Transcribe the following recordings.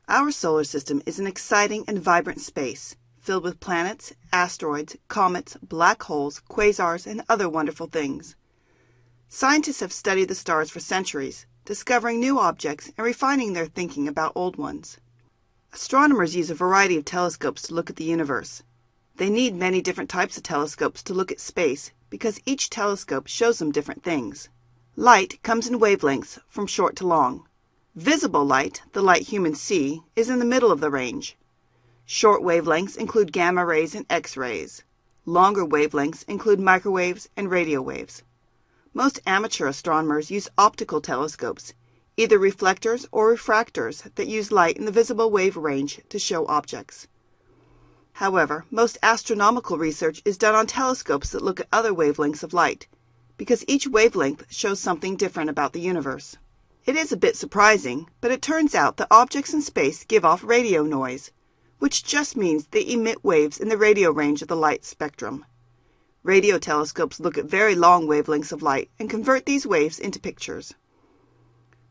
Our solar system is an exciting and vibrant space, filled with planets, asteroids, comets, black holes, quasars, and other wonderful things. Scientists have studied the stars for centuries, discovering new objects and refining their thinking about old ones. Astronomers use a variety of telescopes to look at the universe. They need many different types of telescopes to look at space because each telescope shows them different things. Light comes in wavelengths from short to long. Visible light, the light humans see, is in the middle of the range. Short wavelengths include gamma rays and X-rays. Longer wavelengths include microwaves and radio waves. Most amateur astronomers use optical telescopes, either reflectors or refractors that use light in the visible wave range to show objects. However, most astronomical research is done on telescopes that look at other wavelengths of light, because each wavelength shows something different about the universe. It is a bit surprising, but it turns out that objects in space give off radio noise, which just means they emit waves in the radio range of the light spectrum. Radio telescopes look at very long wavelengths of light and convert these waves into pictures.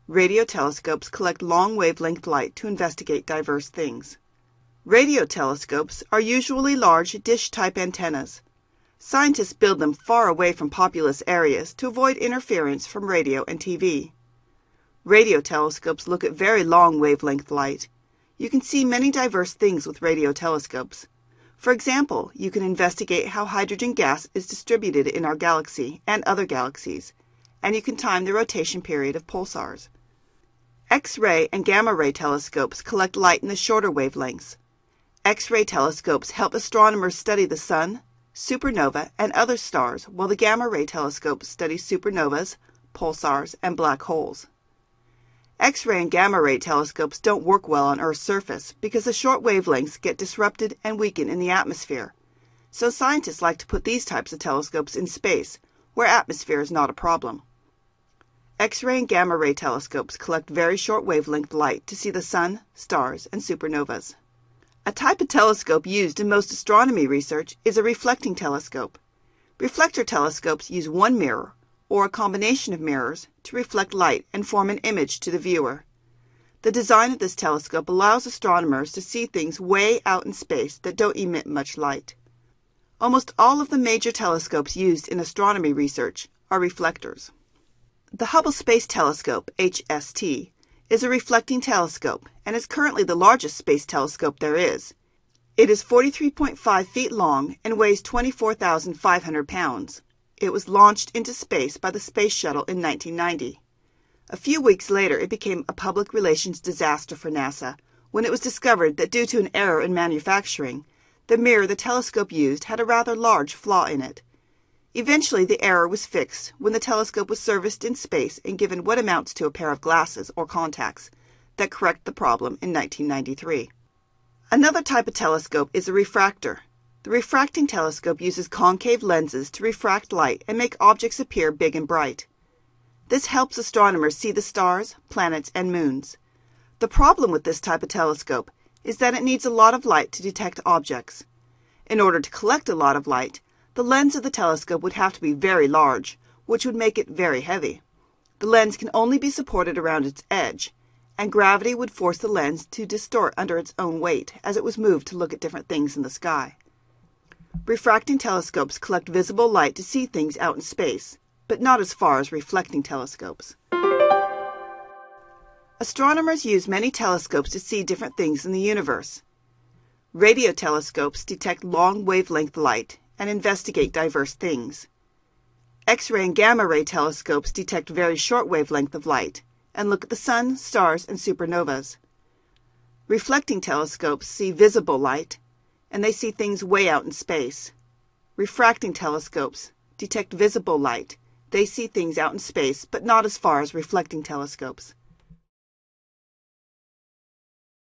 Radio telescopes collect long wavelength light to investigate diverse things. Radio telescopes are usually large dish-type antennas. Scientists build them far away from populous areas to avoid interference from radio and TV. Radio telescopes look at very long wavelength light. You can see many diverse things with radio telescopes. For example, you can investigate how hydrogen gas is distributed in our galaxy and other galaxies, and you can time the rotation period of pulsars. X-ray and gamma-ray telescopes collect light in the shorter wavelengths. X-ray telescopes help astronomers study the sun, supernova, and other stars, while the gamma-ray telescopes study supernovas, pulsars, and black holes. X-ray and gamma-ray telescopes don't work well on Earth's surface because the short wavelengths get disrupted and weaken in the atmosphere. So scientists like to put these types of telescopes in space, where atmosphere is not a problem. X-ray and gamma-ray telescopes collect very short wavelength light to see the sun, stars, and supernovas. A type of telescope used in most astronomy research is a reflecting telescope. Reflector telescopes use one mirror, or a combination of mirrors, to reflect light and form an image to the viewer. The design of this telescope allows astronomers to see things way out in space that don't emit much light. Almost all of the major telescopes used in astronomy research are reflectors. The Hubble Space Telescope, HST, is a reflecting telescope and is currently the largest space telescope there is. It is 43.5 feet long and weighs 24,500 pounds. It was launched into space by the Space Shuttle in 1990. A few weeks later, it became a public relations disaster for NASA when it was discovered that due to an error in manufacturing, the mirror the telescope used had a rather large flaw in it. Eventually, the error was fixed when the telescope was serviced in space and given what amounts to a pair of glasses or contacts that correct the problem in 1993. Another type of telescope is a refractor. The refracting telescope uses concave lenses to refract light and make objects appear big and bright. This helps astronomers see the stars, planets, and moons. The problem with this type of telescope is that it needs a lot of light to detect objects. In order to collect a lot of light, the lens of the telescope would have to be very large, which would make it very heavy. The lens can only be supported around its edge, and gravity would force the lens to distort under its own weight as it was moved to look at different things in the sky. Refracting telescopes collect visible light to see things out in space, but not as far as reflecting telescopes. Astronomers use many telescopes to see different things in the universe. Radio telescopes detect long wavelength light and investigate diverse things. X-ray and gamma-ray telescopes detect very short wavelength of light and look at the sun, stars, and supernovas. Reflecting telescopes see visible light, and they see things way out in space. Refracting telescopes detect visible light. They see things out in space, but not as far as reflecting telescopes.